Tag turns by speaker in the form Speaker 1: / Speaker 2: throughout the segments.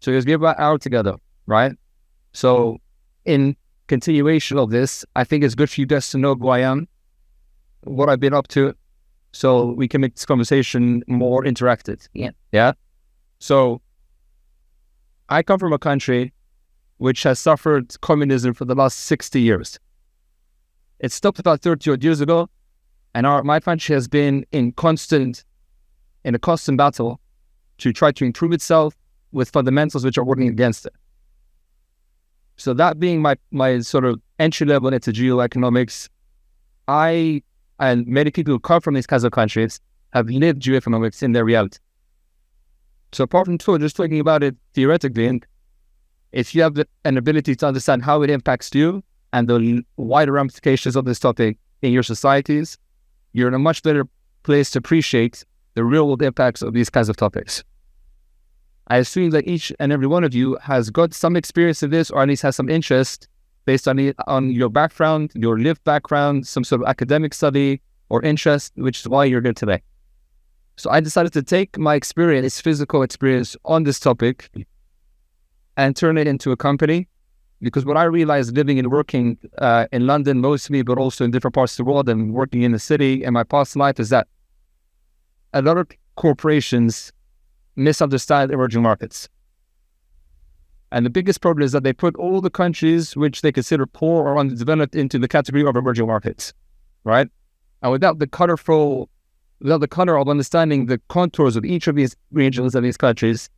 Speaker 1: So let's get out together, right? So in continuation of this, I think it's good for you guys to know who I am, what I've been up to, so we can make this conversation more interactive. Yeah. So I come from a country which has suffered communism for the last 60 years. It stopped about 30 odd years ago, and my country has been in a constant battle to try to improve itself with fundamentals which are working against it. So that being my sort of entry level into geoeconomics, I and many people who come from these kinds of countries have lived geoeconomics in their reality. So apart from just talking about it theoretically, if you have an ability to understand how it impacts you and the wider ramifications of this topic in your societies, you're in a much better place to appreciate the real world impacts of these kinds of topics. I assume that each and every one of you has got some experience in this, or at least has some interest based on your background, your lived background, some sort of academic study or interest, which is why you're here today. So I decided to take my experience, physical experience on this topic and turn it into a company, because what I realized living and working in London mostly, but also in different parts of the world and working in the city in my past life, is that a lot of corporations misunderstand emerging markets. And the biggest problem is that they put all the countries which they consider poor or underdeveloped into the category of emerging markets, right? And without the color of understanding the contours of each of these regions and these countries,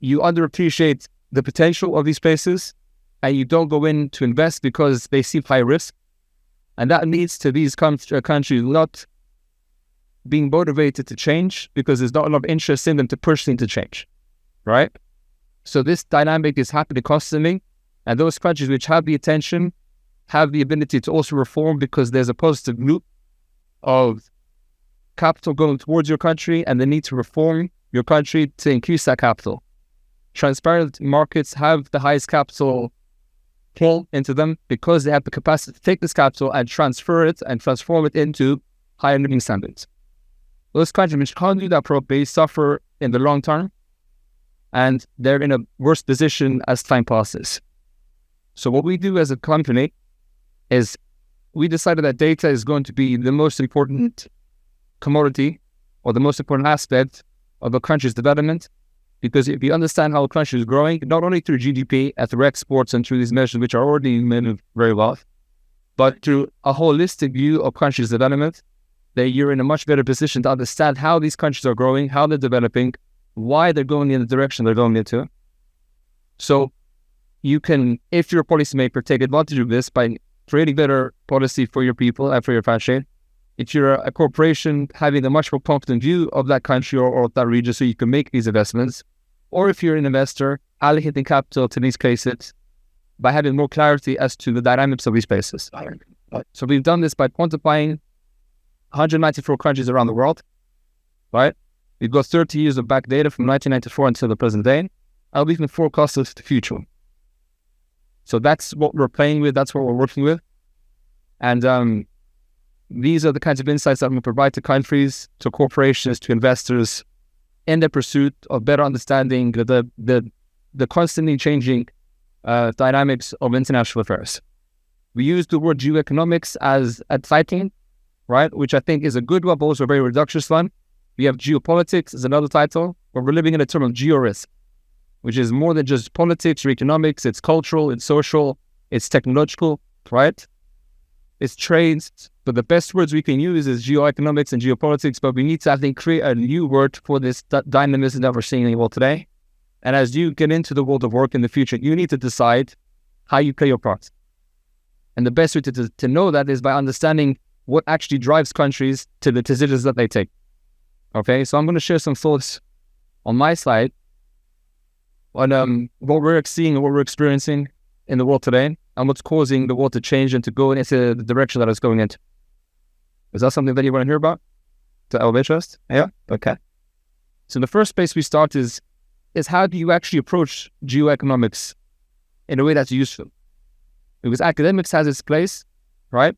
Speaker 1: you underappreciate the potential of these places, and you don't go in to invest because they seem high risk. And that leads to these countries not being motivated to change because there's not a lot of interest in them to push them to change, right? So this dynamic is happening constantly, and those countries which have the attention have the ability to also reform because there's a positive loop of capital going towards your country and the need to reform your country to increase that capital. Transparent markets have the highest capital pull into them because they have the capacity to take this capital and transfer it and transform it into higher living standards. Those countries which can't do that properly suffer in the long term, and they're in a worse position as time passes. So what we do as a company is we decided that data is going to be the most important commodity or the most important aspect of a country's development, because if you understand how a country is growing, not only through GDP and through exports and through these measures which are already made very well, but through a holistic view of country's development, that you're in a much better position to understand how these countries are growing, how they're developing, why they're going in the direction they're going into. So you can, if you're a policymaker, take advantage of this by creating better policy for your people and for your country. If you're a corporation, having a much more competent view of that country or that region so you can make these investments. Or if you're an investor, allocating capital to these places by having more clarity as to the dynamics of these places. So we've done this by quantifying 194 countries around the world, right? We've got 30 years of back data from 1994 until the present day, and we can forecast the future. So that's what we're playing with, that's what we're working with. And these are the kinds of insights that we provide to countries, to corporations, to investors in the pursuit of better understanding the constantly changing dynamics of international affairs. We use the word geoeconomics as a title, right, which I think is a good one, but also a very reductionist one. We have geopolitics as another title, but we're living in a term of geo-risk, which is more than just politics or economics. It's cultural, it's social, it's technological, right? It's trades, but the best words we can use is geoeconomics and geopolitics, but we need to, I think, create a new word for this dynamism that we're seeing in the world today. And as you get into the world of work in the future, you need to decide how you play your part. And the best way to know that is by understanding what actually drives countries to the decisions that they take. Okay, so I'm going to share some thoughts on my side on what we're seeing and what we're experiencing in the world today and what's causing the world to change and to go into the direction that it's going into. Is that something that you want to hear about? Of interest? Yeah? Okay. So the first place we start is how do you actually approach geoeconomics in a way that's useful? Because academics has its place, right?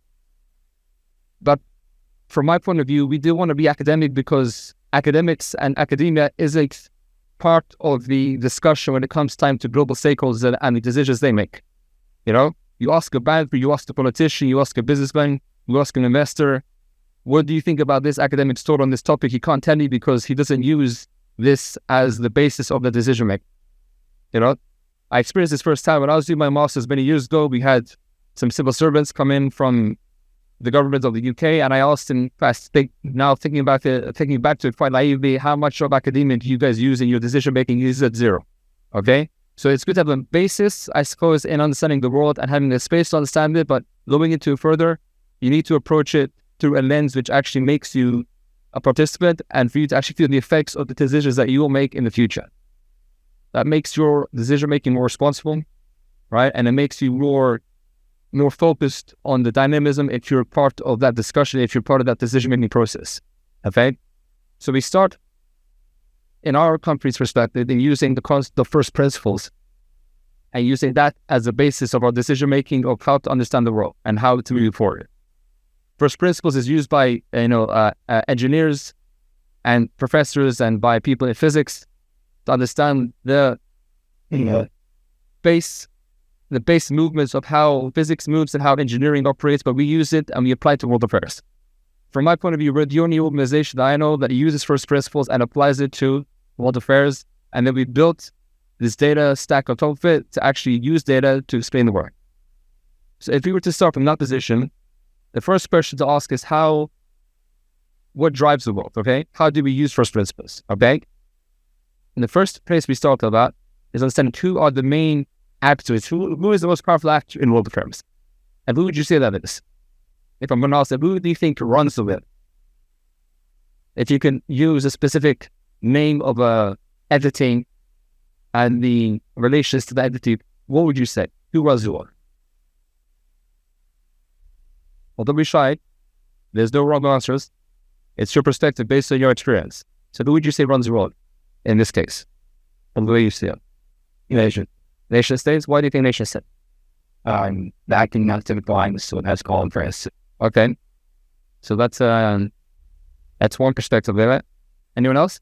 Speaker 1: But from my point of view, we do want to be academic because academics and academia is a part of the discussion when it comes time to global stakeholders and the decisions they make. You know, you ask a banker, you ask a politician, you ask a businessman, you ask an investor, what do you think about this academic thought on this topic? He can't tell you because he doesn't use this as the basis of the decision making. You know, I experienced this first time when I was doing my master's many years ago. We had some civil servants come in from the government of the UK, and I asked him, thinking back to it quite naively, how much of academia do you guys use in your decision making? He said 0. Okay, so it's good to have a basis, I suppose, in understanding the world and having a space to understand it, but going into it further, you need to approach it through a lens which actually makes you a participant and for you to actually feel the effects of the decisions that you will make in the future. That makes your decision making more responsible, right? And it makes you more focused on the dynamism if you're part of that discussion, if you're part of that decision-making process, okay? So we start, in our country's perspective, in using the first principles and using that as a basis of our decision-making of how to understand the world and how to move forward. First principles is used by, engineers and professors and by people in physics to understand the base movements of how physics moves and how engineering operates, but we use it and we apply it to world affairs. From my point of view, we're the only organization that I know that uses first principles and applies it to world affairs, and then we built this data stack on top of it to actually use data to explain the world. So if we were to start from that position, the first question to ask is what drives the world, okay? How do we use first principles, okay? And the first place we start about is understanding who are the main actors, who is the most powerful actor in world affairs. And who would you say that is? If I'm going to ask them, who do you think runs the world? If you can use a specific name of a entity and the relations to the entity, what would you say? Who runs the world? Well, don't be shy. There's no wrong answers. It's your perspective based on your experience. So who would you say runs the world in this case? From the way you see it. Nation states? Why do you think nation states? Acting not to blind, so that's called for us. Okay. So that's one perspective of it. Anyone else?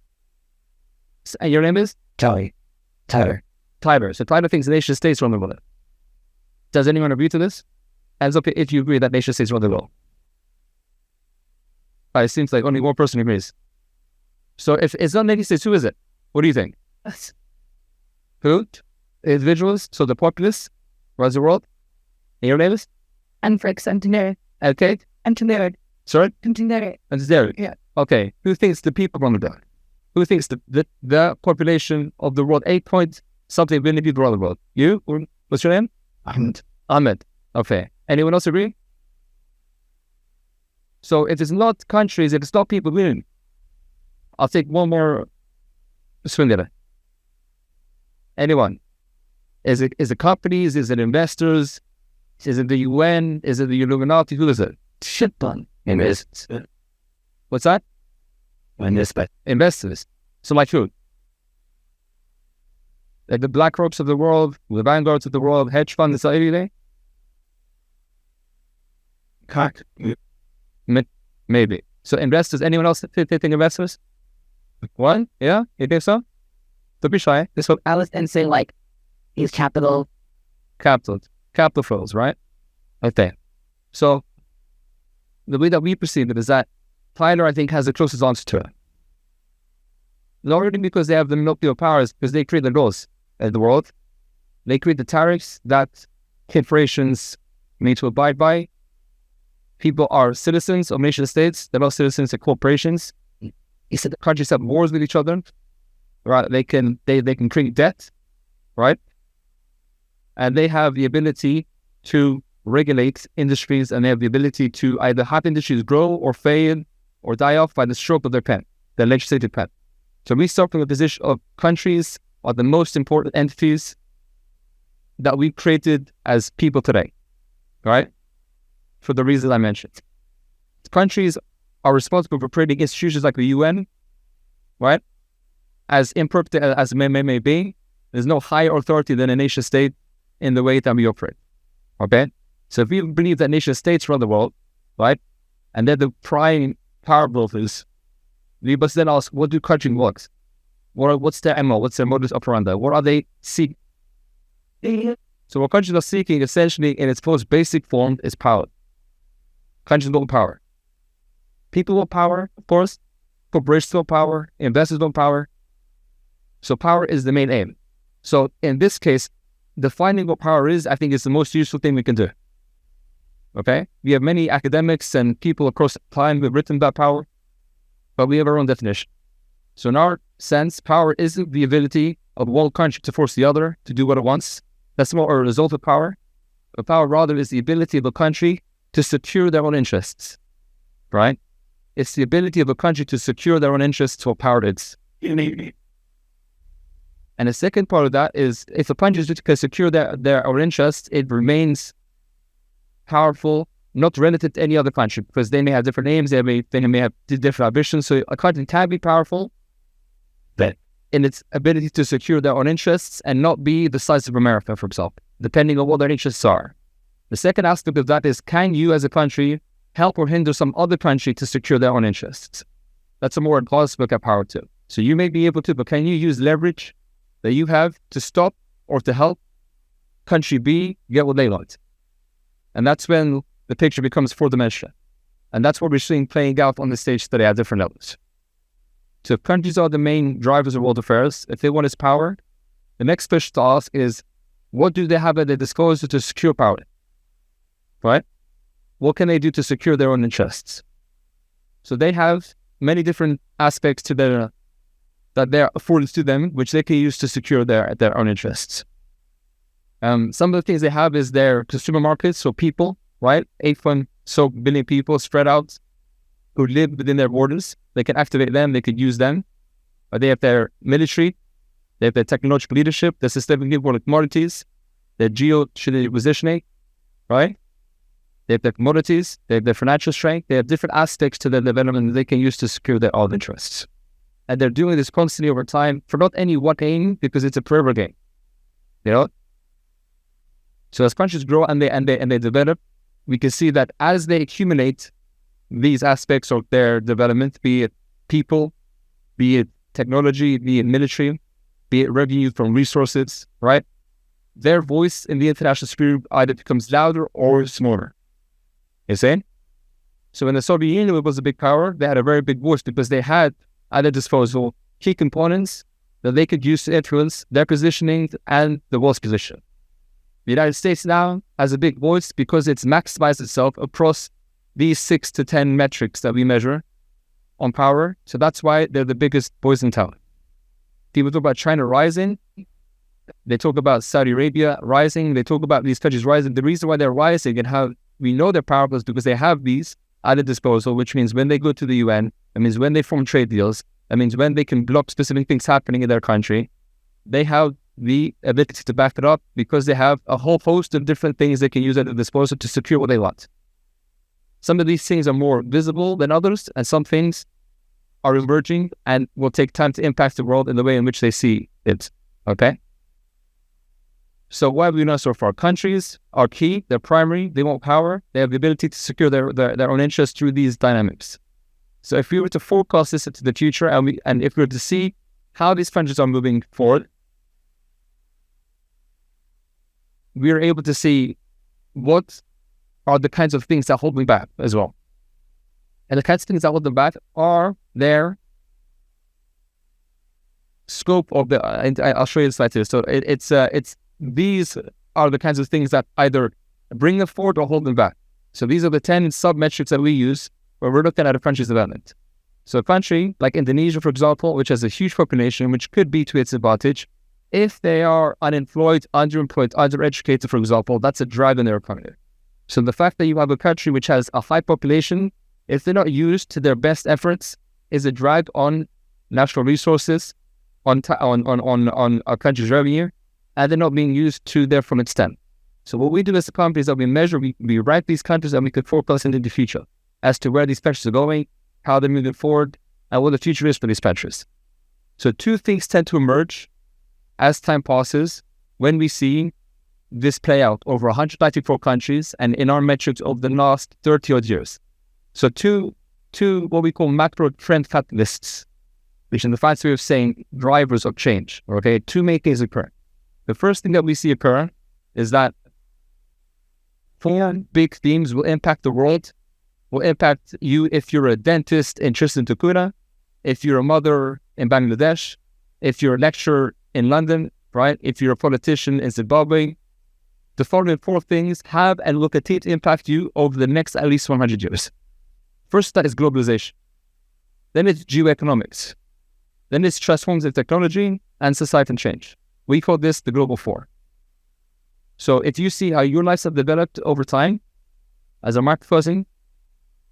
Speaker 1: And your name is? Tyler. So Tyler thinks nation states run the world. Does anyone agree to this? Hands up if you agree that nation states run the world. It seems like only one person agrees. So if it's not nation states, who is it? What do you think? Who? Individuals, so the populace runs the world. And your name is?
Speaker 2: Engineer.
Speaker 1: Okay.
Speaker 2: Engineer.
Speaker 1: Sorry?
Speaker 2: Engineer.
Speaker 1: Yeah. Okay. Who thinks the people run the world? Who thinks the population of the world, 8-point-something billion people run the world? You? What's your name? Ahmed. Okay. Anyone else agree? So if it's not countries, if it's not people winning, I'll take one more swing at it. Anyone? Is it companies? Is it investors? Is it the UN? Is it the Illuminati? Who is it?
Speaker 2: Shitbun.
Speaker 1: What's that? Investors. So like who? Like the BlackRocks of the world, the Vanguards of the world, hedge funds, is that everything? Maybe. So investors, anyone else think investors? One? Yeah? You think so? Don't be shy.
Speaker 2: This what Alice and say is capital
Speaker 1: flows, right? Okay. So the way that we perceive it is that Tyler, I think, has the closest answer to it. Not only because they have the monopoly powers, because they create the laws in the world. They create the tariffs that corporations need to abide by. People are citizens of nation states. They're not citizens of corporations. He said the countries have wars with each other. Right? They can create debt, right? And they have the ability to regulate industries, and they have the ability to either have industries grow or fail or die off by the stroke of their pen, their legislative pen. So we start from the position of countries are the most important entities that we've created as people today, right? For the reasons I mentioned. Countries are responsible for creating institutions like the UN, right? As imperfect as it may be, there's no higher authority than a nation state in the way that we operate, okay? So if we believe that nation states run the world, right, and they're the prime power brokers, we must then ask, what do countries want? What's their MO? What's their modus operandi? What are they seeking? So what countries are seeking, essentially, in its most basic form, is power. Countries want power. People want power, of course. Corporations want power. Investors want power. So power is the main aim. So in this case, defining what power is, I think, is the most useful thing we can do. Okay? We have many academics and people across time who have written about power, but we have our own definition. So in our sense, power isn't the ability of one country to force the other to do what it wants. That's more a result of power. But power, rather, is the ability of a country to secure their own interests, right? It's the ability of a country to secure their own interests what power is. And the second part of that is, if a country can secure their own interests, it remains powerful, not relative to any other country, because they may have different aims, they may have different ambitions. So a country can be powerful, but in its ability to secure their own interests and not be the size of America, for example, depending on what their interests are. The second aspect of that is, can you as a country help or hinder some other country to secure their own interests? That's a more advanced look at power too. So you may be able to, but can you use leverage that you have to stop or to help country B get what they want? And that's when the picture becomes four-dimensional. And that's what we're seeing playing out on the stage today at different levels. So if countries are the main drivers of world affairs, if they want its power, the next question to ask is, what do they have at their disposal to secure power? Right? What can they do to secure their own interests? So they have many different aspects to that they're afforded to them, which they can use to secure their own interests. Some of the things they have is their consumer markets, so people, right? 8.so billion people spread out who live within their borders. They can activate them, they could use them. They have their military, they have their technological leadership, their systemic import of commodities, their positioning, right? They have their commodities, they have their financial strength, they have different aspects to their development that they can use to secure their own interests. And they're doing this constantly over time for not any one aim, because it's a forever game. You know? So as countries grow and they develop, we can see that as they accumulate these aspects of their development, be it people, be it technology, be it military, be it revenue from resources, right? Their voice in the international sphere either becomes louder or smaller. You see? So when the Soviet Union was a big power, they had a very big voice because they had at their disposal key components that they could use to influence their positioning and the world's position. The United States now has a big voice because it's maximized itself across these 6 to 10 metrics that we measure on power. So that's why they're the biggest voice in town. People talk about China rising. They talk about Saudi Arabia rising. They talk about these countries rising. The reason why they're rising and how we know they're powerful is because they have these at their disposal, which means when they go to the UN, that means when they form trade deals, that means when they can block specific things happening in their country, they have the ability to back it up because they have a whole host of different things they can use at their disposal to secure what they want. Some of these things are more visible than others, and some things are emerging and will take time to impact the world in the way in which they see it. Okay? So what have we know so far? Countries are key, they're primary, they want power, they have the ability to secure their own interests through these dynamics. So if we were to forecast this into the future and if we were to see how these countries are moving forward, we are able to see what are the kinds of things that hold me back as well. And the kinds of things that hold them back are their scope of the, I'll show you the slide here. So it's these are the kinds of things that either bring them forward or hold them back. So these are the 10 sub-metrics that we use where we're looking at a country's development. So a country like Indonesia, for example, which has a huge population, which could be to its advantage, if they are unemployed, underemployed, undereducated, for example, that's a drag on their economy. So the fact that you have a country which has a high population, if they're not used to their best efforts, is a drag on national resources, on a country's revenue, and they're not being used to their full extent. So what we do as a company is that we measure, we rank these countries and we could forecast into the future as to where these countries are going, how they're moving forward, and what the future is for these countries. So two things tend to emerge as time passes when we see this play out over 194 countries and in our metrics over the last 30 odd years. So two what we call macro trend catalysts which in the fancy way of saying drivers of change. Okay, two main things occur. The first thing that we see occur is that four big themes will impact the world, will impact you if you're a dentist in Tristan da Cunha, if you're a mother in Bangladesh, if you're a lecturer in London, right? If you're a politician in Zimbabwe. The following four things have and will continue to impact you over the next at least 100 years. First, that is globalization. Then it's geoeconomics. Then it's transformative technology and societal change. We call this the global four. So if you see how your lives have developed over time, as a market person,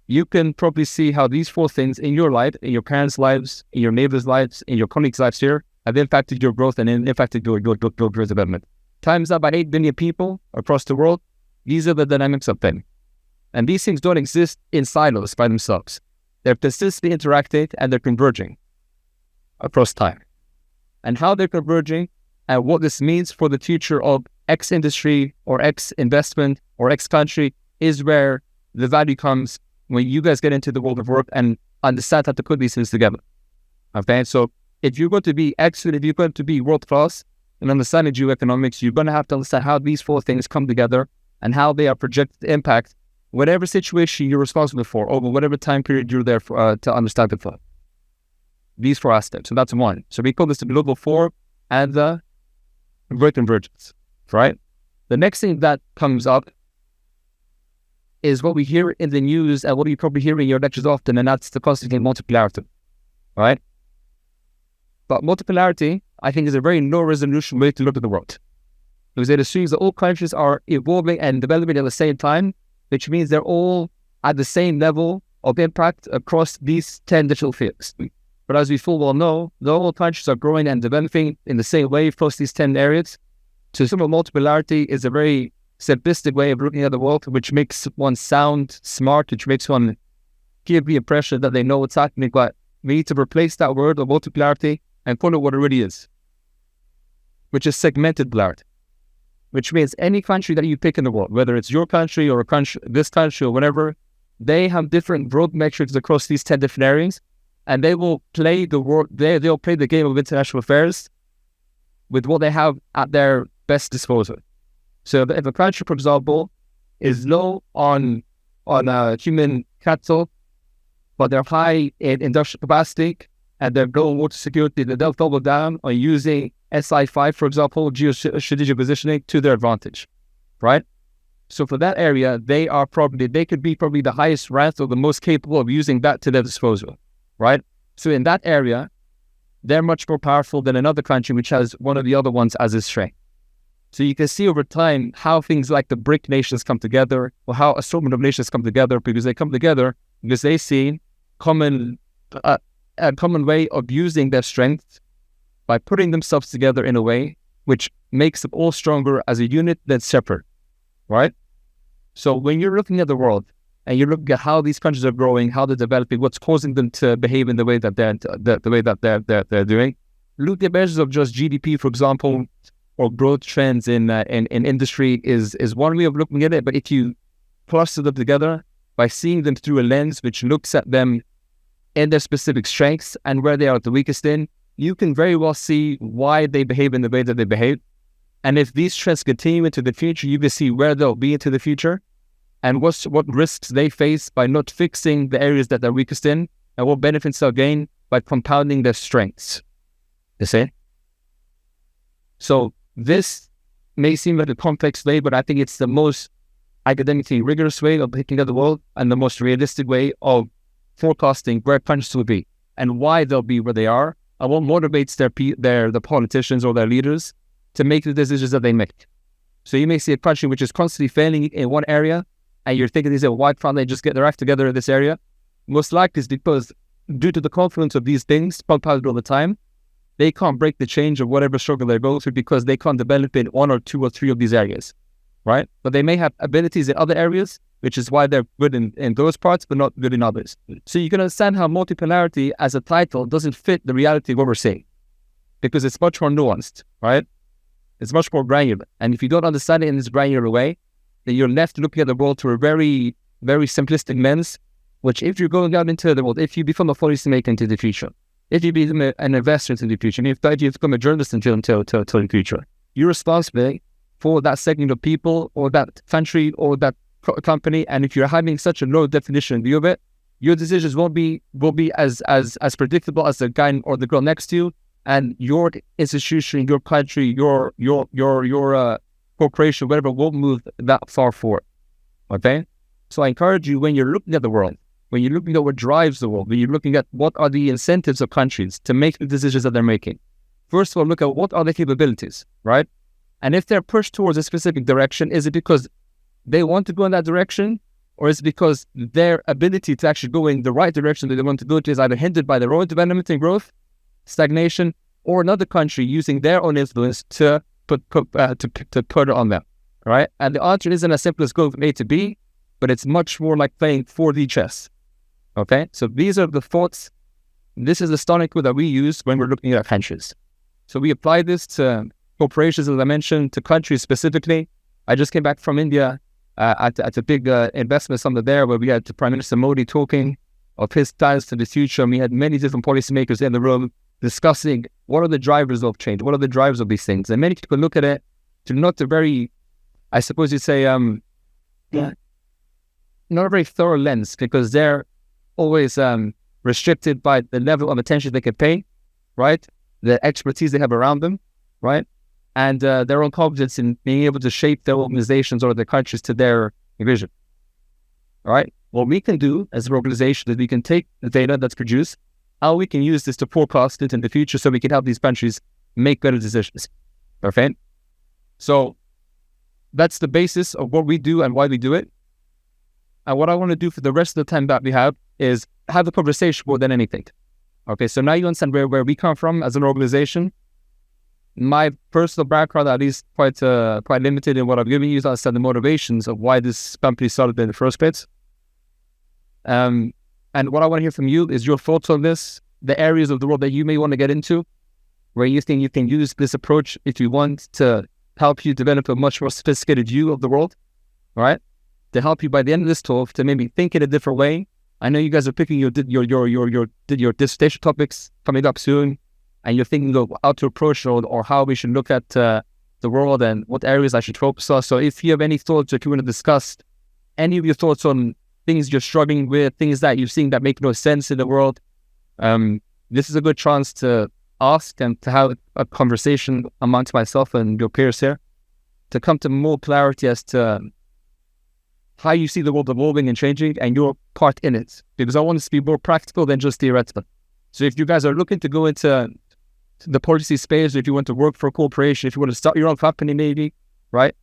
Speaker 1: you can probably see how these four things in your life, in your parents' lives, in your neighbors' lives, in your colleagues' lives here, have impacted your growth and impacted your development. Times that by 8 billion people across the world, these are the dynamics of them. And these things don't exist in silos by themselves. They're persistently interacting and they're converging across time. And how they're converging and what this means for the future of X industry or X investment or X country is where the value comes when you guys get into the world of work and understand how to put these things together. Okay, so if you're going to be excellent, if you're going to be world-class in understanding geoeconomics, you're going to have to understand how these four things come together and how they are projected to impact whatever situation you're responsible for over whatever time period you're there for, to understand it for. These four aspects. So that's one. So we call this the global four and the great convergence, right? The next thing that comes up is what we hear in the news and what you probably hear in your lectures often, and that's the concept of multipolarity, right? But multipolarity, I think, is a very low-resolution way to look at the world. Because it assumes that all countries are evolving and developing at the same time, which means they're all at the same level of impact across these 10 digital fields. But as we full well know, not all countries are growing and developing in the same way across these 10 areas. So some of multipolarity is a very simplistic way of looking at the world, which makes one sound smart, which makes one give the impression that they know what's happening. But we need to replace that word of multipolarity and call it what it really is, which is segmented polarity, which means any country that you pick in the world, whether it's your country or a country, this country or whatever, they have different growth metrics across these 10 different areas, and they will play the world. They'll play the game of international affairs with what they have at their best disposal. So if a country, for example, is low on human capital, but they're high in industrial capacity and they're low on water security, they'll double down on using SI5, for example, geostrategic positioning to their advantage, right? So for that area, they could be probably the highest ranked or the most capable of using that to their disposal, right? So in that area, they're much more powerful than another country which has one of the other ones as its strength. So you can see over time how things like the BRIC nations come together, or how assortment of nations come together, because they come together because they see a common way of using their strength by putting themselves together in a way which makes them all stronger as a unit that's separate, right? So when you're looking at the world and you're looking at how these countries are growing, how they're developing, what's causing them to behave in the way that they're doing, look at measures of just GDP, for example, or growth trends in industry is one way of looking at it. But if you cluster them together by seeing them through a lens which looks at them in their specific strengths and where they are the weakest in, you can very well see why they behave in the way that they behave. And if these trends continue into the future, you can see where they'll be into the future and what risks they face by not fixing the areas that they're weakest in, and what benefits they'll gain by compounding their strengths. You see? So this may seem like a complex way, but I think it's the most academically rigorous way of looking at the world and the most realistic way of forecasting where countries will be and why they'll be where they are, and what motivates the politicians or their leaders to make the decisions that they make. So you may see a country which is constantly failing in one area, and you're thinking, why can't they just get their act together in this area? Most likely it's because due to the confluence of these things compounded all the time, they can't break the change of whatever struggle they go through because they can't develop in one or two or three of these areas, right? But they may have abilities in other areas, which is why they're good in those parts, but not good in others. So you can understand how multipolarity as a title doesn't fit the reality of what we're saying, because it's much more nuanced, right? It's much more granular. And if you don't understand it in this granular way, then you're left looking at the world through a very, very simplistic lens, which if you're going out into the world, if you become a policymaker into the future, if you become an investor into the future, and if you become a journalist until the future, you're responsible for that segment of people or that country or that company. And if you're having such a low definition view of it, your decisions won't be as predictable as the guy or the girl next to you, and your institution, your country, your corporation, whatever, won't move that far forward. Okay, so I encourage you, when you're looking at the world, when you're looking at what drives the world, when you're looking at what are the incentives of countries to make the decisions that they're making, first of all, look at what are the capabilities, right? And if they're pushed towards a specific direction, is it because they want to go in that direction, or is it because their ability to actually go in the right direction that they want to go to is either hindered by their own development and growth, stagnation, or another country using their own influence to put it on them, right? And the answer isn't as simple as going from A to B, but it's much more like playing 4D chess. Okay, so these are the thoughts. This is the starting point that we use when we're looking at countries. So we apply this to corporations, as I mentioned, to countries specifically. I just came back from India at a big investment summit there, where we had Prime Minister Modi talking of his plans to the future. And we had many different policymakers in the room discussing what are the drivers of change, what are the drivers of these things. And many people look at it to not a very, I suppose you'd say, not a very thorough lens, because they're always restricted by the level of attention they can pay, right? The expertise they have around them, right? And their own competence in being able to shape their organizations or their countries to their vision, all right? What we can do as an organization is we can take the data that's produced, how we can use this to forecast it in the future so we can help these countries make better decisions, okay? So that's the basis of what we do and why we do it. And what I want to do for the rest of the time that we have is have a conversation more than anything. Okay, so now you understand where we come from as an organization. My personal background, at least, quite limited in what I've given you, is understand the motivations of why this company started in the first place. And what I want to hear from you is your thoughts on this, the areas of the world that you may want to get into, where you think you can use this approach if you want to help you develop a much more sophisticated view of the world, all right? To help you by the end of this talk to maybe think in a different way. I know you guys are picking your dissertation topics coming up soon, and you're thinking of how to approach or how we should look at the world and what areas I should focus on. So if you have any thoughts, or if you want to discuss any of your thoughts on things you're struggling with, things that you're seeing that make no sense in the world, this is a good chance to ask and to have a conversation amongst myself and your peers here to come to more clarity as to how you see the world evolving and changing and your part in it. Because I want this to be more practical than just theoretical. So if you guys are looking to go into the policy space, or if you want to work for a corporation, if you want to start your own company maybe, right?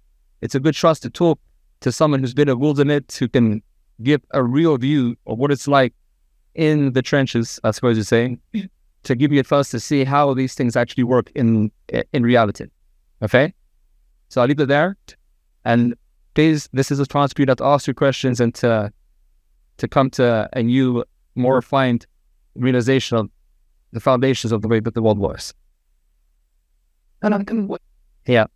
Speaker 1: It's a good chance to talk to someone who's been involved in it, who can give a real view of what it's like in the trenches, I suppose you're saying, to give you a chance to see how these things actually work in reality. Okay? So I'll leave it there. And please, this is a chance for you to ask your questions and to come to a new, more refined realization of the foundations of the way that the world works. Yeah.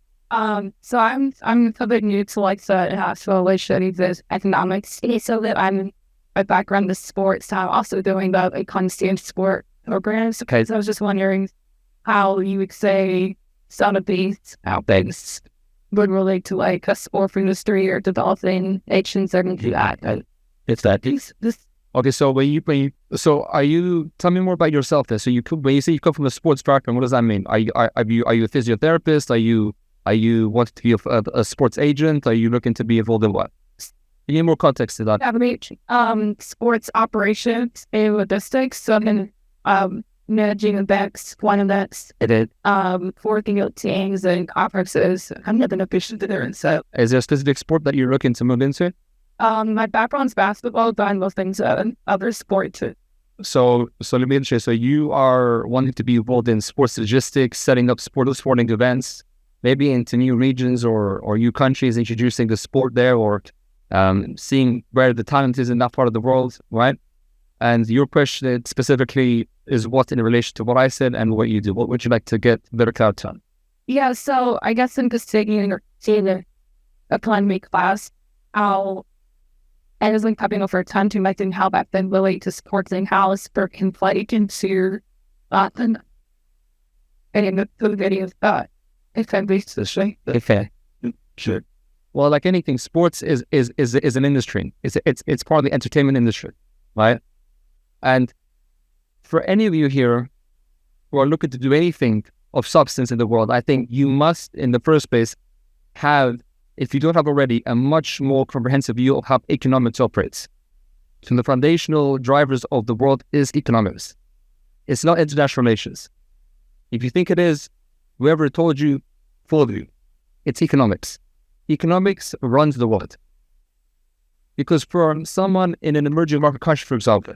Speaker 2: So I'm a bit new to like the studies as economics. So that my background is sports. So I'm also doing the constant sport programs.
Speaker 1: Okay.
Speaker 2: So I was just wondering how you would say some of these things would relate to like a sport industry or developing nations or anything like that.
Speaker 1: It's that. Okay, so are you? Tell me more about yourself. Then, so when you say you come from a sports background, what does that mean? Are you a physiotherapist? Are you wanting to be a sports agent? Are you looking to be involved in what? You need more context to that.
Speaker 2: Sports operations and logistics. So then, managing events, one events.
Speaker 1: It is.
Speaker 2: Working with teams and conferences. I'm not an official there. So,
Speaker 1: is there a specific sport that you're looking to move into?
Speaker 2: My background's basketball, but I'm most things other sports too.
Speaker 1: So let me understand. So you are wanting to be involved in sports logistics, setting up sporting events, maybe into new regions or new countries, introducing the sport there, or seeing where the talent is in that part of the world, right? And your question specifically is what in relation to what I said and what you do. What would you like to get better clarity on?
Speaker 2: Yeah, so I guess I'm just taking the economy class, how I was like having over time to imagine how that then relate to sports and how sport can play into and in the videos that it can be sustained.
Speaker 1: Okay. Sure. Well, like anything, sports is an industry. It's part of the entertainment industry, right? And for any of you here who are looking to do anything of substance in the world, I think you must, in the first place, have, if you don't have already, a much more comprehensive view of how economics operates. So the foundational drivers of the world is economics. It's not international relations. If you think it is, whoever told you, fooled you. It's economics. Economics runs the world. Because for someone in an emerging market country, for example,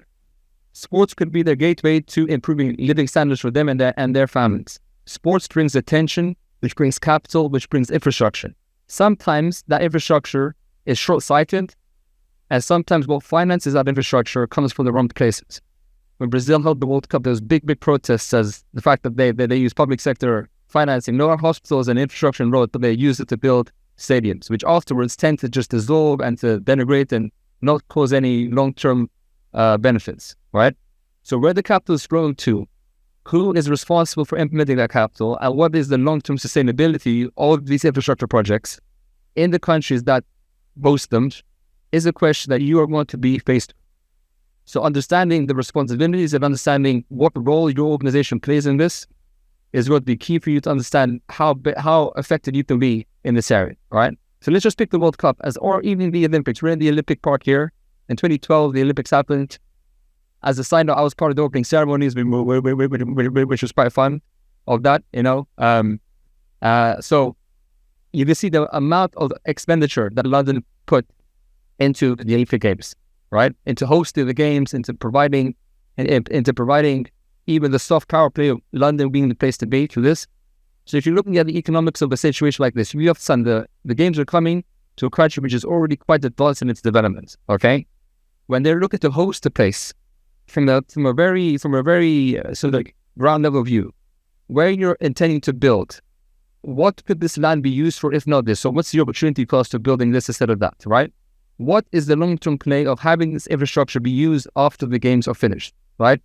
Speaker 1: sports could be their gateway to improving living standards for them and their families. Sports brings attention, which brings capital, which brings infrastructure. Sometimes that infrastructure is short-sighted, and sometimes what finances that infrastructure comes from the wrong places. When Brazil held the World Cup, there was big protests as the fact that they use public sector financing, not hospitals and infrastructure and roads, but they use it to build stadiums, which afterwards tend to just dissolve and to denigrate and not cause any long-term benefits, right? So where the capital is flowing to, who is responsible for implementing that capital, and what is the long-term sustainability of these infrastructure projects in the countries that boast them, is a question that you are going to be faced with. So understanding the responsibilities and understanding what role your organization plays in this is going to be key for you to understand how effective you can be in this area, right? So let's just pick the World Cup or even the Olympics. We're in the Olympic Park here. In 2012, the Olympics happened. As a side note, I was part of the opening ceremonies, which was quite fun of that, you know. So you can see the amount of expenditure that London put into the Olympic Games, right? Into hosting the games, into providing even the soft power play of London being the place to be to this. So if you're looking at the economics of a situation like this, you have to understand the games are coming to a country which is already quite advanced in its development, okay? When they're looking to host a place from a very sort of ground level view, where you're intending to build, what could this land be used for if not this? So what's the opportunity cost of building this instead of that, right? What is the long-term play of having this infrastructure be used after the games are finished, right?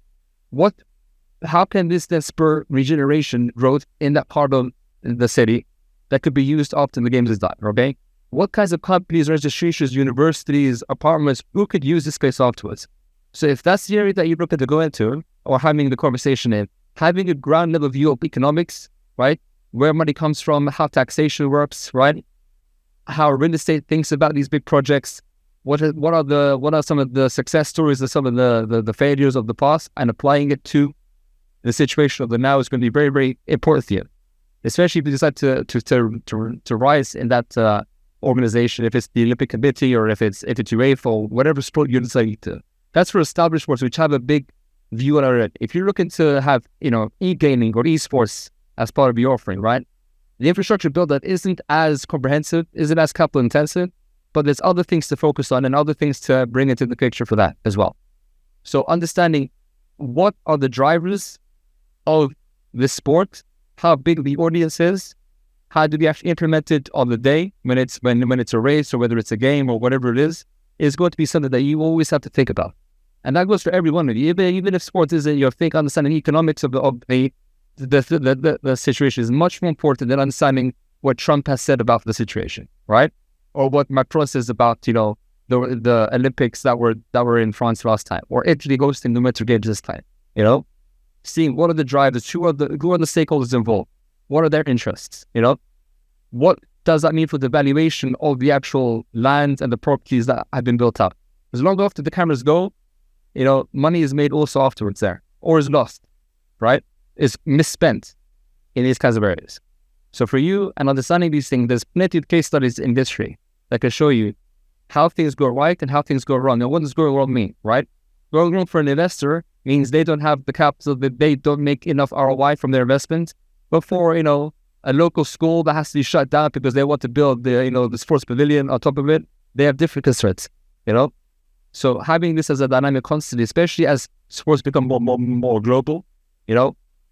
Speaker 1: How can this then spur regeneration growth in that part of the city that could be used after the games is done, okay? What kinds of companies, registrations, universities, apartments, who could use this space afterwards? So if that's the area that you're looking to go into or having the conversation in, having a ground level view of economics, right? Where money comes from, how taxation works, right? How real estate thinks about these big projects. What are some of the success stories of some of the failures of the past, and applying it to the situation of the now is going to be very, very important here. Especially if you decide to rise in that organization, if it's the Olympic Committee or if it's UEFA or whatever sport you decide to. That's for established sports which have a big view on it. If you're looking to have, e-gaming or esports as part of your offering, right? The infrastructure build that isn't as comprehensive, isn't as capital intensive, but there's other things to focus on and other things to bring into the picture for that as well. So understanding what are the drivers of this sport, how big the audience is, how do we actually implement it on the day when it's a race or whether it's a game or whatever it is going to be something that you always have to think about. And that goes for every one of you. Even if sports isn't your thing, understanding economics of the situation is much more important than understanding what Trump has said about the situation, right? Or what Macron says about, the Olympics that were in France last time, or Italy hosting the Winter Games this time, seeing what are the drivers, who are the stakeholders involved, what are their interests, what does that mean for the valuation of the actual land and the properties that have been built up? As long after the cameras go, money is made also afterwards there, or is lost, right? Is misspent in these kinds of areas. So for you and understanding these things, there's plenty of case studies in history that can show you how things go right and how things go wrong. And what does going wrong mean, right? Going wrong for an investor means they don't have the capital, that they don't make enough ROI from their investment. But for, a local school that has to be shut down because they want to build the sports pavilion on top of it, they have different constraints, So having this as a dynamic constantly, especially as sports become more global,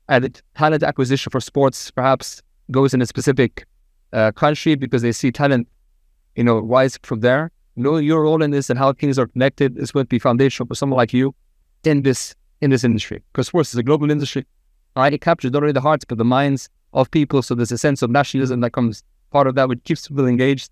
Speaker 1: and talent acquisition for sports perhaps goes in a specific country because they see talent, rise from there. Knowing your role in this and how things are connected is going to be foundational for someone like you in this industry. Because sports is a global industry. right? It captures not only the hearts, but the minds of people. So there's a sense of nationalism that comes part of that, which keeps people engaged.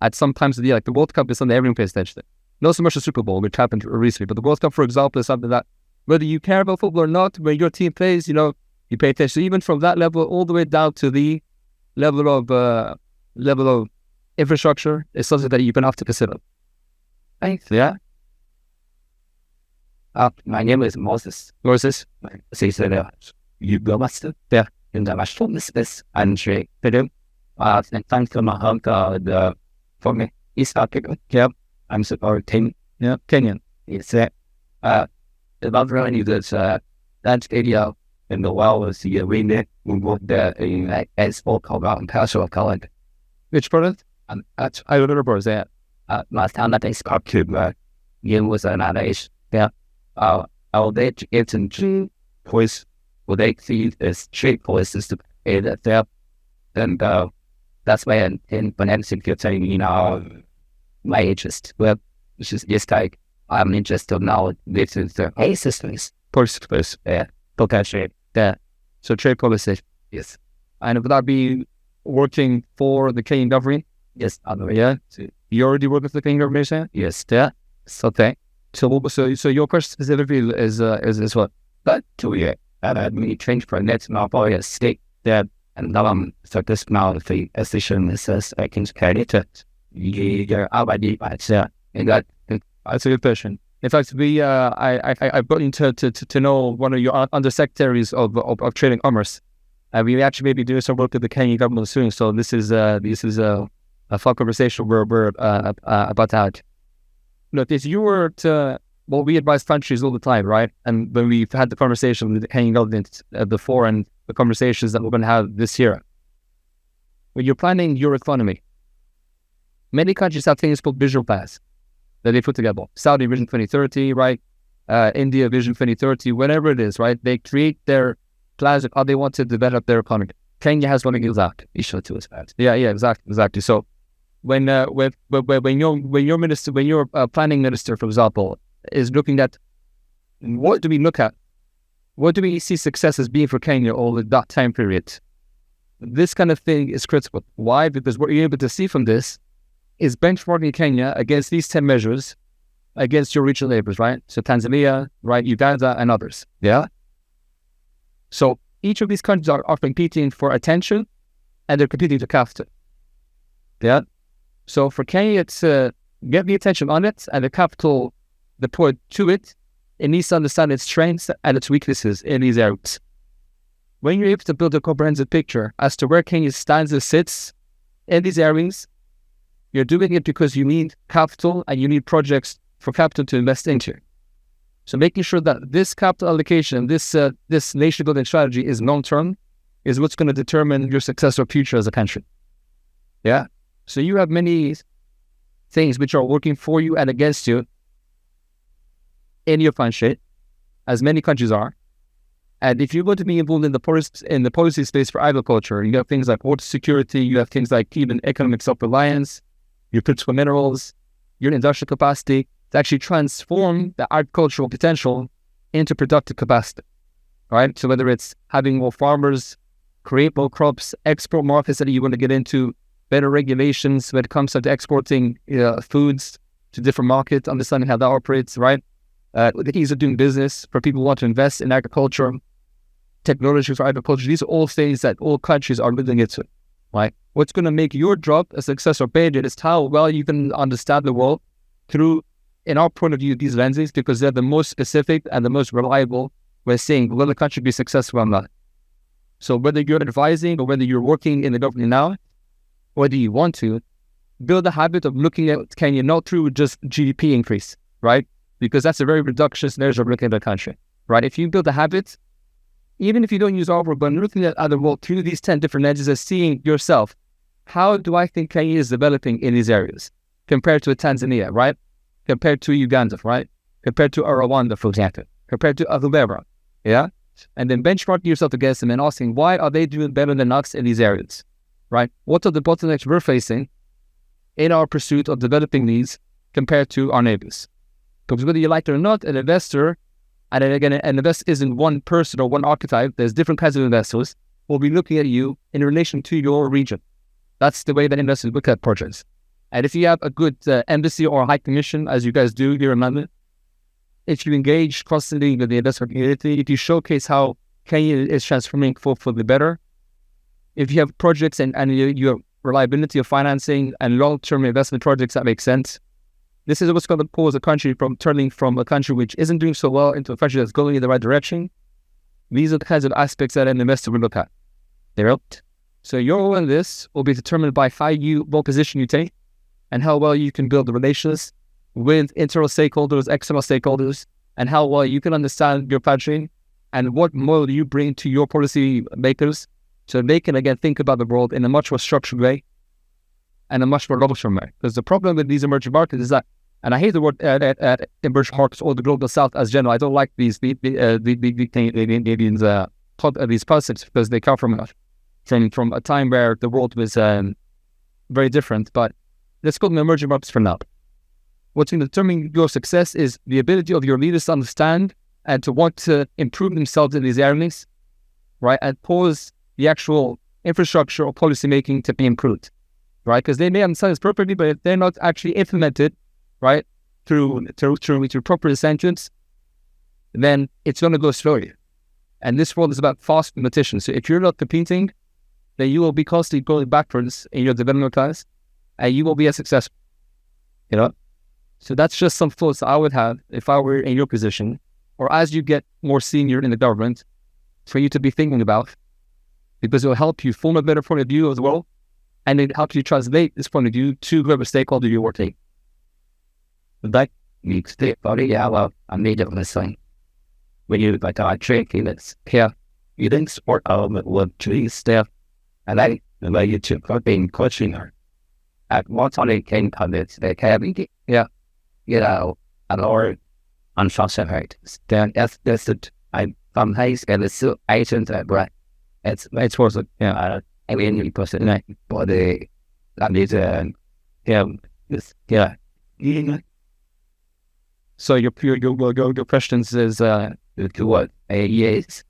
Speaker 1: At some times of the year, like the World Cup is something everyone pays attention to. Not so much the Super Bowl, which happened recently, but the World Cup, for example, is something that, whether you care about football or not, when your team plays, you pay attention. So even from that level all the way down to the level of infrastructure is something that you're going to have to consider. Thanks. Yeah. My name is Moses. Moses. You go master. Yeah. In the national business and trade. And thanks to my home, for me, East Africa. Yeah. I'm supporting. Yeah. Kenyan. It's about really that area in the world was the arena. We worked there in export called Pareto college. Which product? I remember that. Last time that I spoke to you was an analyst. Yeah. I'll let you get into voice. Will they see this shape voices to that there? And that's why in financing you're saying, my interest. Well, it's just like I'm interested now. This is the systems. Post, potential. Yeah. So trade policy. Yes. And would that be working for the Kenyan government? Yes. Yeah. So you already work with the Kenyan government? Yes. Yeah. So okay. So your question specifically is what? But to me change for next now for a state that and now so this now the position is I can credit it. Yeah, and that's a good question. In fact, I've gotten to know one of your undersecretaries of trade and commerce. We actually may be doing some work with the Kenyan government soon. So this is a fun conversation we're about to have. Look, if you were to, we advise countries all the time, right? And when we've had the conversation with the Kenyan government before and the conversations that we're going to have this year, when you're planning your economy, many countries have things called visual plans that they put together. Saudi Vision 2030, right? India Vision 2030, whatever it is, right? They create their plans of how they want to develop their economy. Kenya has one of that. Yeah, exactly. So when your minister, when your planning minister, for example, is looking at what do we look at, what do we see success as being for Kenya over that time period, this kind of thing is critical. Why? Because what you're able to see from this is benchmarking Kenya against these 10 measures against your regional neighbors, right? So Tanzania, right, Uganda, and others. Yeah. So each of these countries are competing for attention, and they're competing to capital. Yeah. So for Kenya, it's get the attention on it and the capital deployed to it. It needs to understand its strengths and its weaknesses in these areas. When you're able to build a comprehensive picture as to where Kenya stands and sits in these areas, you're doing it because you need capital and you need projects for capital to invest into. So making sure that this capital allocation, this nation building strategy is long-term, is what's going to determine your success or future as a country. Yeah. So you have many things which are working for you and against you in your country, as many countries are. And if you're going to be involved in the policy space for agriculture, you have things like water security, you have things like even economic self-reliance, your critical minerals, your industrial capacity to actually transform the agricultural potential into productive capacity, right? So whether it's having more farmers, create more crops, export markets that you want to get into, better regulations when it comes to exporting foods to different markets, understanding how that operates, right? The ease of doing business for people who want to invest in agriculture, technology for agriculture. These are all things that all countries are looking into, right? What's going to make your job a success or failure is how well you can understand the world through, in our point of view, these lenses, because they're the most specific and the most reliable way of saying, will the country be successful or not? So whether you're advising or whether you're working in the government now, whether you want to, build a habit of looking at Kenya not through just GDP increase, right? Because that's a very reductionist measure of looking at the country, right? If you build a habit, even if you don't use our work, but looking at other world through these 10 different lenses and seeing yourself, how do I think Kenya is developing in these areas compared to Tanzania, right? Compared to Uganda, right? Compared to Rwanda, for example, compared to whoever, yeah? And then benchmarking yourself against them and asking, why are they doing better than us in these areas, right? What are the bottlenecks we're facing in our pursuit of developing these compared to our neighbors? Because whether you like it or not, an investor And then again, an investor isn't one person or one archetype. There's different kinds of investors who will be looking at you in relation to your region. That's the way that investors look at projects. And if you have a good embassy or high commission, as you guys do here in London, if you engage constantly with the investment community, if you showcase how Kenya is transforming for the better, if you have projects and you have reliability of financing and long-term investment projects that make sense, this is what's going to cause a country from turning from a country which isn't doing so well into a country that's going in the right direction. These are the kinds of aspects that an investor will look at. So your role in this will be determined by what position you take and how well you can build the relations with internal stakeholders, external stakeholders, and how well you can understand your country and what model you bring to your policy makers so they can, again, think about the world in a much more structured way and a much more long-term way. Because the problem with these emerging markets is that, and I hate the word emerging markets or the global south as general. I don't like these concepts because they come from a time where the world was very different. But let's call them emerging markets for now. What's going to determine your success is the ability of your leaders to understand and to want to improve themselves in these areas, right? And cause the actual infrastructure or policy making to be improved, right? Because they may understand this perfectly, but if they're not actually implemented, right, through proper incentives, then it's going to go slowly. And this world is about fast competition. So if you're not competing, then you will be constantly going backwards in your development class, and you will be as successful, So that's just some thoughts I would have if I were in your position, or as you get more senior in the government, for you to be thinking about, because it will help you form a better point of view as well, and it helps you translate this point of view to whoever stakeholder you're working. That makes the body I made of this thing. When you I training it's here, you didn't support with trees stuff, and I you to being coaching her. At what time it came on it, they having an or unfalsified. Then that's it. I from Hayes and it's still agent right. It's was I mean person but the that is So your questions is to what yes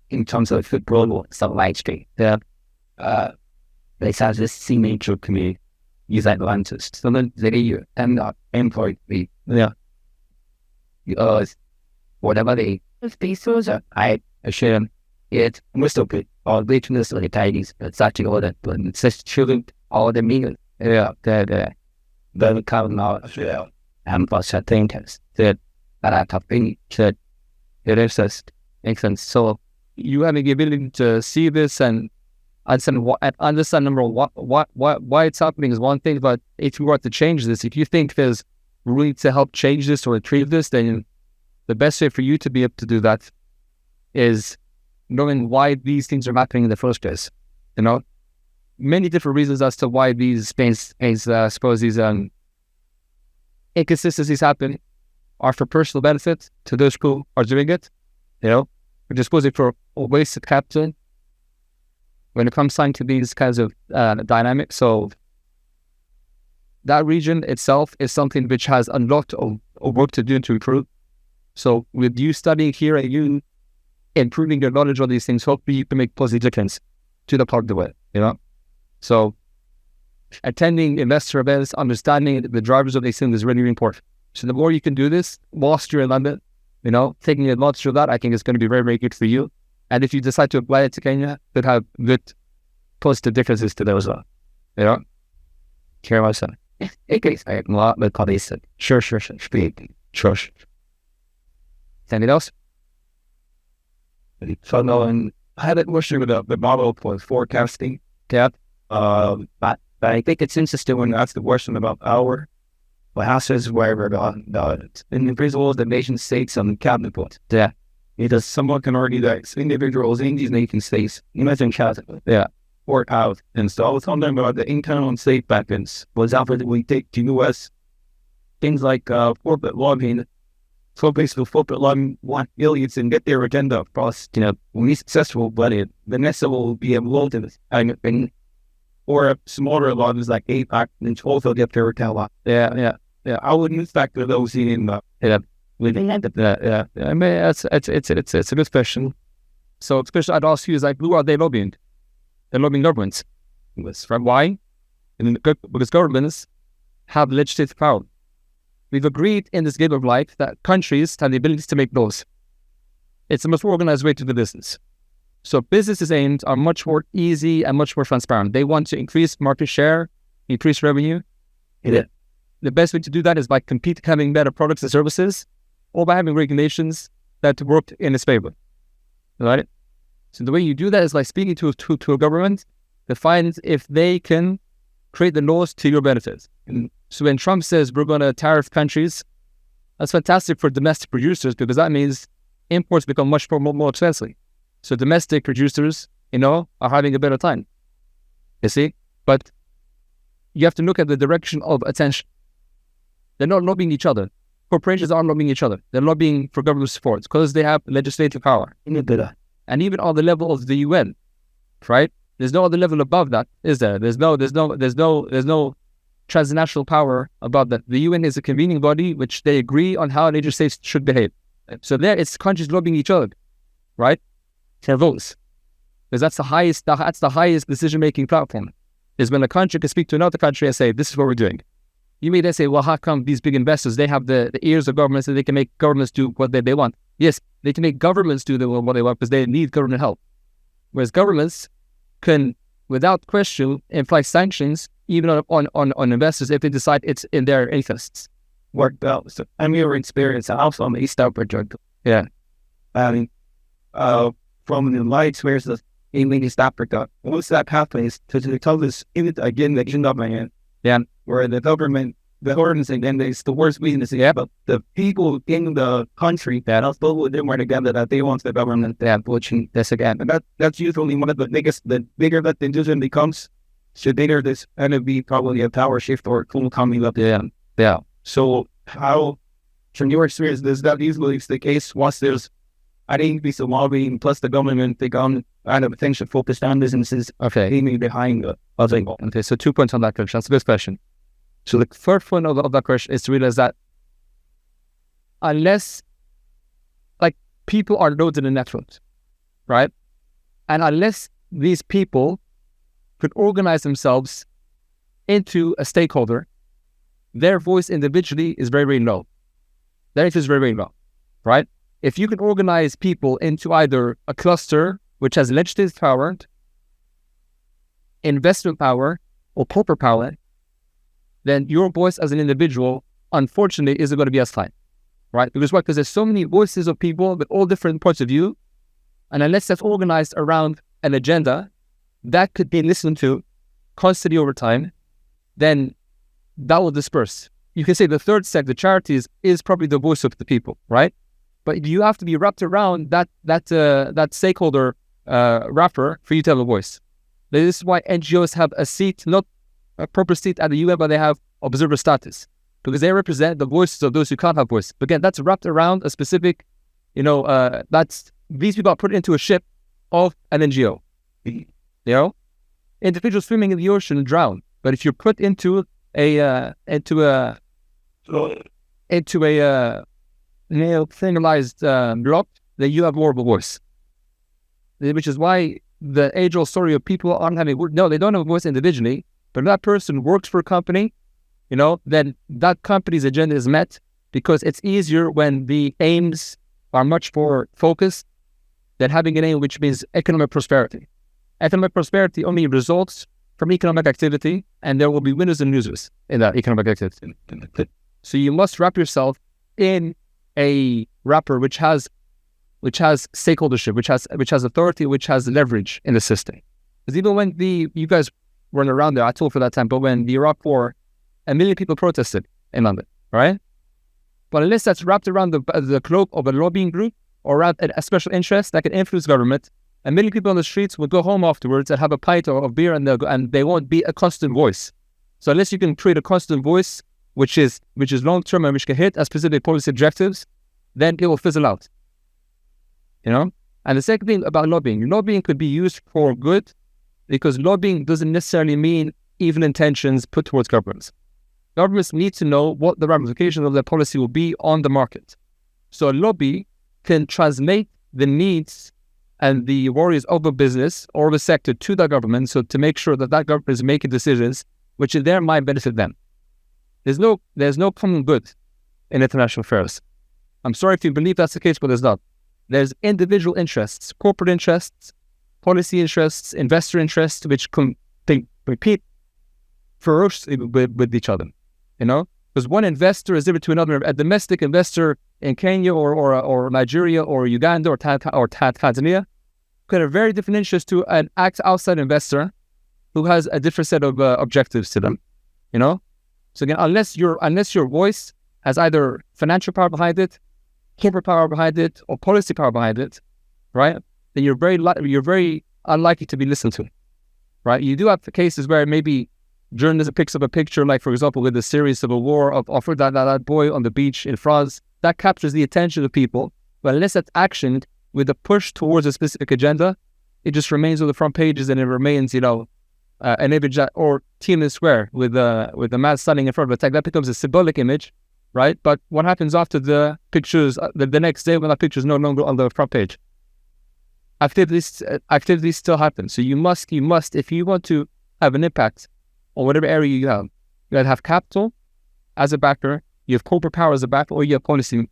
Speaker 1: in terms of football supply chain. They have this seeming to me use advantage. So then they end not employed me. Whatever they those I assume it must have been all weakness or the tidings, but such all that but such children all the meaning that come out and for certain things that I have been said it is just makes sense. So you having the ability to see this and understand number one, why it's happening is one thing, but if you were to change this, if you think there's room to help change this or retrieve this, then the best way for you to be able to do that is knowing why these things are happening in the first place. Many different reasons as to why these these inconsistencies happen are for personal benefit to those who are doing it, we're disposing for a wasted capital when it comes time to these kinds of dynamics. So that region itself is something which has a lot of work to do to improve. So with you studying here and you improving your knowledge on these things, hopefully you can make positive difference to the part of the way, So attending investor events, understanding the drivers of these things is really, really important. So the more you can do this whilst you're in London, taking advantage of that, I think is going to be very, very good for you. And if you decide to apply it to Kenya, it have good positive differences to those, Care myself. Sure. Anything else?
Speaker 3: So no, I had a question about the model for forecasting. But I think it's interesting when you ask the question about our houses where the individuals, the nation states, and the cabinet points.
Speaker 1: Yeah.
Speaker 3: Because someone can argue that individuals in these nation states, imagine cabinet, work out. And so I was wondering about the internal and state backends. For example, we take the US, things like corporate lobbying. So basically, corporate lobbying want billions and get their agenda across, when he's successful, but the next will be involved in this kind of thing. Or smaller lobbies like APAC and also get their agenda.
Speaker 1: Yeah.
Speaker 3: I wouldn't factor those in. I mean, it's a good question.
Speaker 1: So, especially I'd ask you is like, who are they lobbying? They're lobbying governments. Right? Why? Because governments have legislative power. We've agreed in this game of life that countries have the ability to make laws. It's the most organized way to do business. So businesses aimed are much more easy and much more transparent. They want to increase market share, increase revenue.
Speaker 3: Yeah.
Speaker 1: The best way to do that is by competing, having better products and services, or by having regulations that work in its favor. Right? So the way you do that is by speaking to a government to find if they can create the laws to your benefit. So when Trump says we're going to tariff countries, that's fantastic for domestic producers because that means imports become much more expensive. So domestic producers, are having a better time. You see? But you have to look at the direction of attention. They're not lobbying each other. Corporations aren't lobbying each other. They're lobbying for government support because they have legislative power. And even on the level of the UN, right? There's no other level above that, is there? There's no transnational power above that. The UN is a convening body which they agree on how major states should behave. So there, it's countries lobbying each other, right? For votes, because that's the highest decision-making platform. Is when a country can speak to another country and say, "This is what we're doing." You may then say, "Well, how come these big investors they have the ears of governments and they can make governments do what they want?" Yes, they can make governments do what they want because they need government help. Whereas governments can, without question, inflict sanctions even on investors if they decide it's in their interests.
Speaker 3: Worked out. So I'm your experience also on the East Africa project.
Speaker 1: Yeah.
Speaker 3: From the lights where's the in East Africa. Once that happens, to tell this again that you know my hand.
Speaker 1: Yeah.
Speaker 3: Where the government, the organization, and it's the worst business. Yeah, but the people in the country that are still with them together that they want the government to have watching this again. And that's usually one of the biggest, the bigger that the decision becomes, the bigger this going to be probably a power shift or full coming up.
Speaker 1: Yeah.
Speaker 3: So how, from your experience, is that usually the case once there's an increase of lobbying plus the government become kind of attention focused on businesses aiming behind the other goal?
Speaker 1: Okay, so 2 points on that question. That's a good question. So the first point of that question is to realize that unless people are loaded in networks, right? And unless these people could organize themselves into a stakeholder, their voice individually is very, very low. Their interest is very, very low, right? If you can organize people into either a cluster which has legislative power, investment power, or corporate power, then your voice as an individual, unfortunately, isn't going to be as high, right? Because what? Because there's so many voices of people with all different points of view, and unless that's organized around an agenda that could be listened to constantly over time, then that will disperse. You can say the third sector, the charities, is probably the voice of the people, right? But you have to be wrapped around that stakeholder wrapper for you to have a voice. This is why NGOs have a seat, not a proper seat at the UN, but they have observer status because they represent the voices of those who can't have voice. But again, that's wrapped around a specific, these people are put into a ship of an NGO. Individuals swimming in the ocean drown, but if you're put into a signalized block, then you have more of a voice. Which is why the age-old story of people aren't having no, they don't have a voice individually, but if that person works for a company, then that company's agenda is met because it's easier when the aims are much more focused than having an aim which means economic prosperity. Economic prosperity only results from economic activity, and there will be winners and losers in that economic activity. So you must wrap yourself in a wrapper which has stakeholdership, which has authority, which has leverage in the system. Because even when you guys weren't around there, I told for that time, but when the Iraq War, 1 million people protested in London, right? But unless that's wrapped around the cloak of a lobbying group or around a special interest that can influence government, 1 million people on the streets would go home afterwards and have a pint of beer and they won't be a constant voice. So unless you can create a constant voice, which is long-term and which can hit a specific policy objectives, then it will fizzle out. And the second thing about lobbying could be used for good because lobbying doesn't necessarily mean evil intentions put towards governments. Governments need to know what the ramifications of their policy will be on the market. So a lobby can translate the needs and the worries of a business or the sector to the government, so to make sure that that government is making decisions which in their mind benefit them. There's no common good in international affairs. I'm sorry if you believe that's the case, but there's not. There's individual interests, corporate interests, policy interests, investor interests, which compete ferociously with each other, Because one investor is different to another. A domestic investor in Kenya or Nigeria or Uganda or Tanzania could have very different interests to an outside investor who has a different set of objectives to them, So again, unless your voice has either financial power behind it, corporate power behind it, or policy power behind it, right? Then you're very unlikely to be listened to, right? You do have cases where maybe journalism picks up a picture, like for example with the Syrian civil war of that boy on the beach in France, that captures the attention of people. But unless that's actioned with a push towards a specific agenda, it just remains on the front pages, and it remains, an image or Tiananmen Square with the man standing in front of a tank. That becomes a symbolic image, right? But what happens after the pictures, the next day when that picture is no longer on the front page? Activities still happen. So you must, if you want to have an impact on whatever area you have have capital as a backer, you have corporate power as a backer, or you have policy.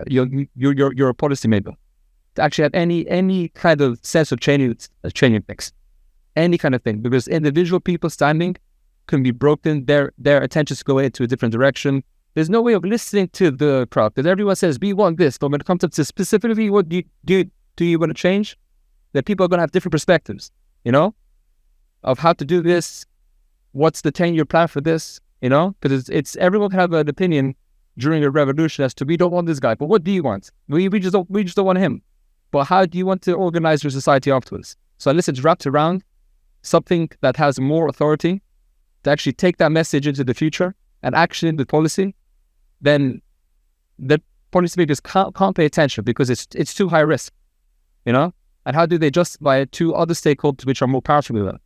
Speaker 1: You're a policymaker to actually have any kind of sense of changing things, any kind of thing, because individual people standing can be broken. Their attentions go into a different direction. There's no way of listening to the crowd, because everyone says we want this, but when it comes to specifically what do you want to change, that people are going to have different perspectives, of how to do this. What's the 10-year plan for this? Because it's everyone can have an opinion during a revolution as to we don't want this guy, but what do you want? We just don't want him. But how do you want to organize your society afterwards? So unless it's wrapped around something that has more authority to actually take that message into the future and action the policy, then the policymakers can't pay attention, because it's too high risk, And how do they justify it to other stakeholders which are more powerful than them?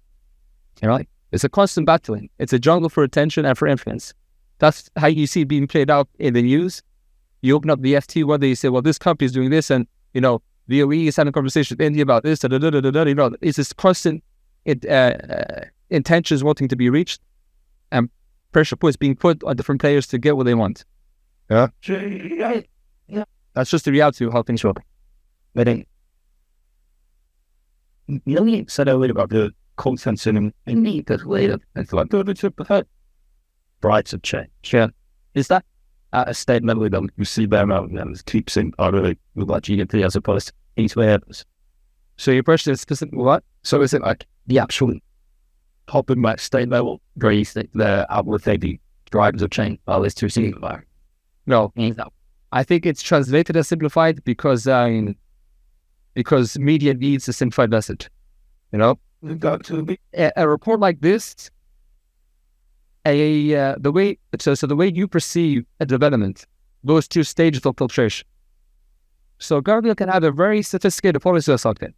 Speaker 1: It's a constant battling. It's a jungle for attention and for influence. That's how you see it being played out in the news. You open up the FT, whether you say, well, this company is doing this, and, the OE is having a conversation with India about this, it's this constant intentions wanting to be reached, and pressure points being put on different players to get what they want. Yeah. That's just the reality of how things work.
Speaker 3: But then, you said earlier about the content in need that later, it's like, brights of change. Yeah. Is that at a state level that you see them out and keeps in other like GDP as opposed to each way others?
Speaker 1: So your question is specific what?
Speaker 3: So is it like the actual top and back state level where you think the outward thinking drivers of change are these two things?
Speaker 1: No. I think it's translated as simplified because media needs a simplified message. A report like this, the way you perceive a development goes through stages of filtration. So government can have a very sophisticated policy or something,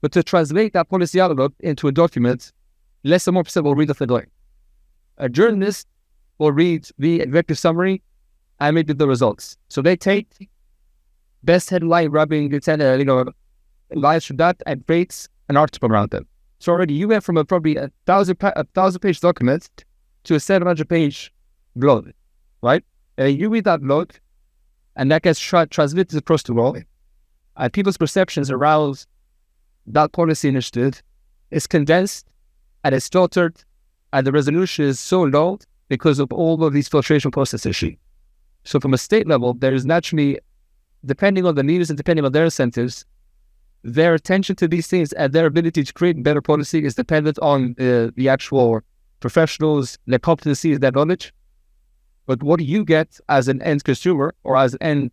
Speaker 1: but to translate that policy outlook into a document, less than 1% will read the following. A journalist will read the executive summary and maybe the results. So they take best headline grabbing, lines from that and creates an article around them. So already you went from probably a 1,000-page document to a 700-page blog, right? And you read that blog, and that gets transmitted across the world, and people's perceptions around that policy initiative is condensed and it's filtered, and the resolution is so low because of all of these filtration processes. So from a state level, there is naturally, depending on the leaders and depending on their incentives, their attention to these things and their ability to create better policy is dependent on the actual professionals, their competencies, their knowledge. But what do you get as an end consumer or as an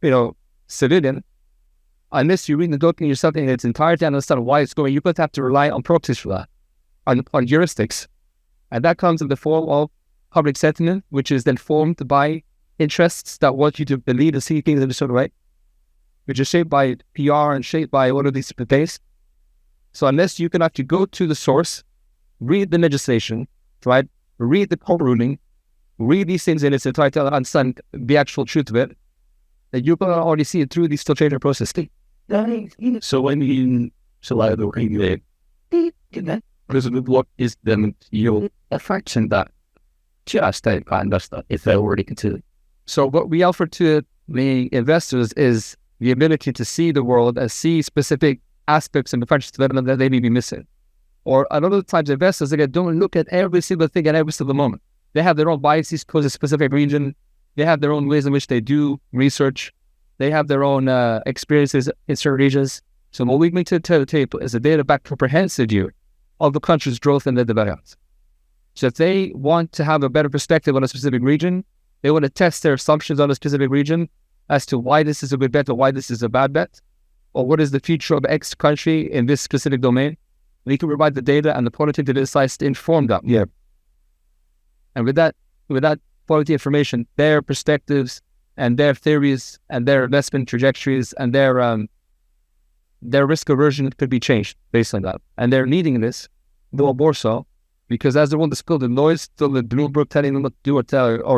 Speaker 1: end, civilian, unless you read the document yourself in its entirety and understand why it's going, you're going to have to rely on proxies for that, on heuristics. And that comes in the form of public sentiment, which is then formed by interests that want you to believe and see things in a certain way, which is shaped by PR and shaped by all of these different things. So unless you can actually go to the source, read the legislation, right? Read the court ruling, read these things in its entirety, understand the actual truth of it, that you can already see it through these filtration processes.
Speaker 3: So when you select the regulate, what is the yield fraction that just I understand if I already consider?
Speaker 1: So what we offer to the investors is the ability to see the world and see specific aspects in the financial development that they may be missing. Or a lot of times investors, again, don't look at every single thing at every single moment. They have their own biases towards a specific region. They have their own ways in which they do research. They have their own experiences in certain regions. So what we bring to the table is a data-backed comprehensive view of the country's growth and their development. So if they want to have a better perspective on a specific region, they want to test their assumptions on a specific region as to why this is a good bet or why this is a bad bet, or what is the future of X country in this specific domain, we can provide the data and the qualitative insights to inform that.
Speaker 3: Yeah.
Speaker 1: And with that quality information, their perspectives and their theories and their investment trajectories and their risk aversion could be changed based on that. And they're needing this, though more so, because as they want to spill the noise, still the Bloomberg telling them what to do or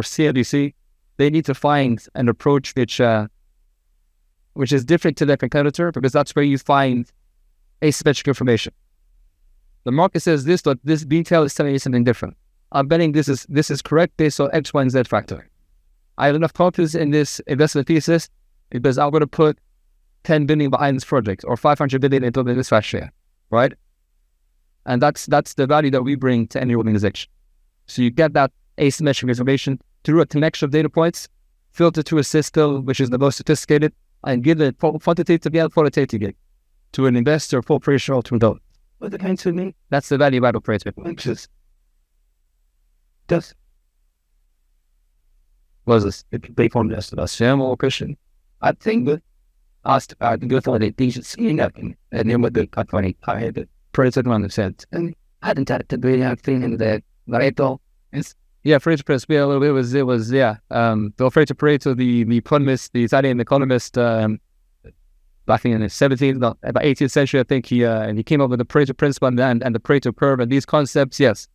Speaker 1: CNBC, they need to find an approach which is different to their competitor, because that's where you find asymmetric information. The market says this, but this detail is telling you something different. I'm betting this is correct based on X, Y, and Z factor. I have enough confidence in this investment thesis because I'm going to put 10 billion behind this project or 500 billion into this share, right? And that's the value that we bring to any organization. So you get that asymmetric information through a connection of data points, filtered through a system which is the most sophisticated, and give it quantitatively and qualitatively to an investor, corporation, or to adult.
Speaker 3: What the kind to me?
Speaker 1: That's the value add operator.
Speaker 3: Does was this big form just a simple question? I think that asked about the good they teach seeing that and then with the cut funny I had the president on the set and I hadn't had to be feeling that Pareto is
Speaker 1: Pareto Press. Yeah, a little bit the Pareto, the economist, the Italian economist, back in the 17th, about 18th century, I think he came up with the Pareto principle and the Pareto curve and these concepts, yes,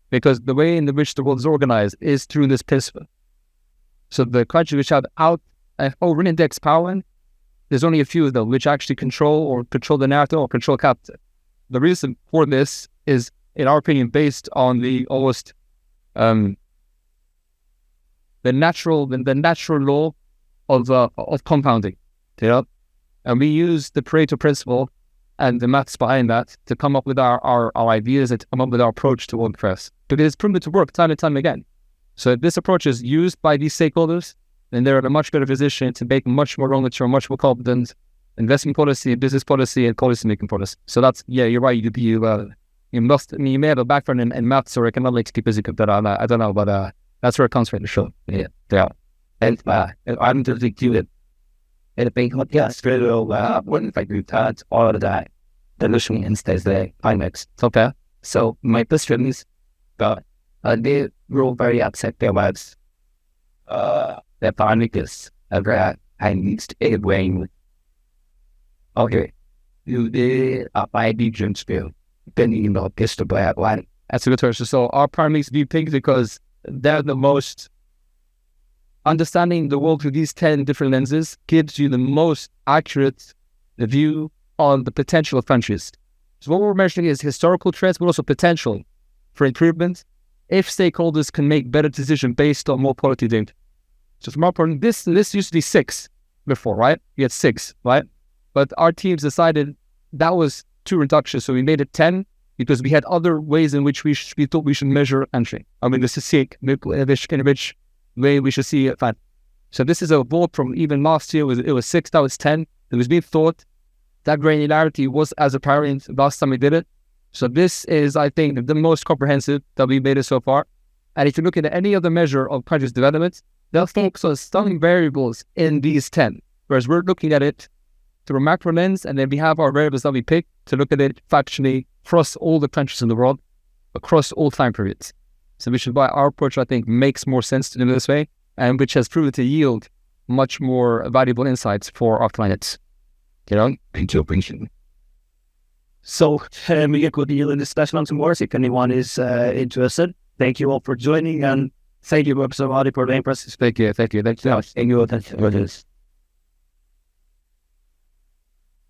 Speaker 1: because the way in which the world is organized is through this principle. So the countries which have over-indexed power, there's only a few of them which actually control the narrative or control capital. The reason for this is, in our opinion, based on the almost the natural law of compounding, and we use the Pareto principle and the maths behind that to come up with our ideas and to come up with our approach to WordPress, because it's proven to work time and time again. So if this approach is used by these stakeholders, then they're in a much better position to make much more long-term, much more competent investment policy, business policy, and policy-making policy. So that's, you're right. You may have a background in maths or economics because you could that on. I don't know, but that's where it comes from. Sure.
Speaker 3: Yeah. And I'm just doing and a big podcast, when I do that, all of that, the listening instead the climax.
Speaker 1: Okay.
Speaker 3: So my question is, they were very upset about the politics of that I mixed a brain. Okay. You did a 5D jump spill. Then just a bad one.
Speaker 1: That's a good question. So our parameters do things because they're the most understanding the world through these 10 different lenses gives you the most accurate view on the potential of countries. So what we're measuring is historical trends, but also potential for improvement if stakeholders can make better decisions based on more quality data. So from our point, this used to be 6 before, right? We had 6, right? But our teams decided that was too reductious, so we made it 10 because we had other ways in which we thought we should measure entry. I mean, this is sick, in which way we should see it. So this is a vote from even last year, it was 6, now it's 10. It was being thought that granularity was as apparent last time we did it. So this is, I think, the most comprehensive that we've made it so far. And if you look at any other measure of countries' development, they'll focus on stunning variables in these 10, whereas we're looking at it through a macro lens, and then we have our variables that we pick to look at it factually across all the countries in the world, across all time periods. So which is why our approach, I think, makes more sense to do this way, and which has proven to yield much more valuable insights for our clients.
Speaker 3: So we get good deal in discussion on some more. If anyone is interested, thank you all for joining, and thank you, Prof. Murati, for the impressive.
Speaker 1: Thank you.
Speaker 3: Thank you.